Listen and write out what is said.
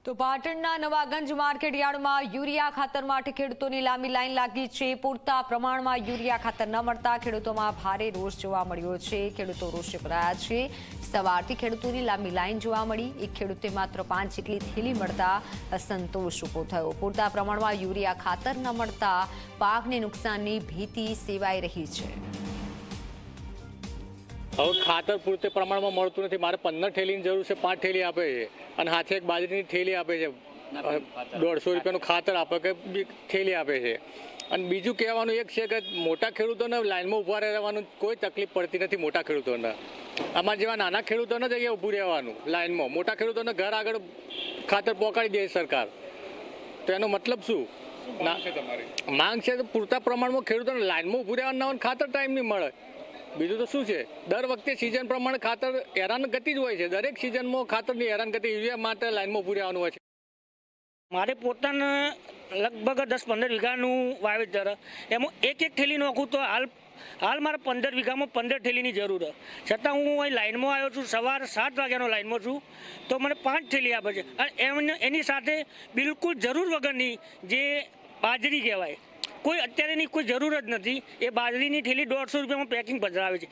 તો પાટણના નવાગંજ માર્કેટ યાર્ડમાં યુરિયા ખાતર માટે ખેડૂતોની લાંબી લાઈન લાગી છે। પૂરતા પ્રમાણમાં યુરિયા ખાતર ન મળતા ખેડૂતોમાં ભારે રોષ જોવા મળ્યો છે। ખેડૂતો રોષે ભરાયા છે। સવારથી ખેડૂતોની લાંબી લાઈન જોવા મળી। એક ખેડૂતે માત્ર 5 જેટલી થેલી મળતા અસંતોષ ઊભો થયો। પૂરતા પ્રમાણમાં યુરિયા ખાતર ન મળતા પાકને નુકસાનની ભીતિ સેવાઈ રહી છે। હવે ખાતર પૂરતે પ્રમાણમાં મળતું નથી। મારે 15 થેલીની જરૂર છે, 5 થેલી આપે છે અને હાથે એક બાજરીની થેલી આપે છે। 150 રૂપિયાનું ખાતર આપે કે થેલી આપે છે। અને બીજું કહેવાનું એક છે કે મોટા ખેડૂતોને લાઈનમાં ઊભા રહેવાનું કોઈ તકલીફ પડતી નથી। મોટા ખેડૂતોને અમારા જેવા નાના ખેડૂતોને જ અહીંયા ઊભું રહેવાનું લાઈનમાં। મોટા ખેડૂતોને ઘર આગળ ખાતર પહોંચાડી દે સરકાર, તો એનો મતલબ શું? માંગ છે તો પૂરતા પ્રમાણમાં ખેડૂતોને લાઈનમાં ઊભું રહેવાનું ના હોય, ખાતર ટાઈમ નહીં મળે। બીજું તો શું છે, દર વખતે સિઝન પ્રમાણે ખાતર હેરાનગતિ જ હોય છે। દરેક સિઝનમાં ખાતરની હેરાનગતિ યુરિયા માટે લાઈનમાં ઊભું રહેવાનું હોય છે। મારે પોતાને લગભગ 10-15 વીઘાનું વાવેતર, એમાં એક થેલી નાખું તો હાલ મારે 15 વીઘામાં 15 થેલીની જરૂર છે। છતાં હું અહીં લાઈનમાં આવ્યો છું, સવારે 7 વાગ્યાનો લાઈનમાં છું, તો મને 5 થેલી આપે છે। અને એની સાથે બિલકુલ જરૂર વગરની જે બાજરી કહેવાય, કોઈ અત્યારેની કોઈ જરૂર જ નથી। એ બાજરીની થેલી 150 રૂપિયામાં પેકિંગ પધરાવે છે।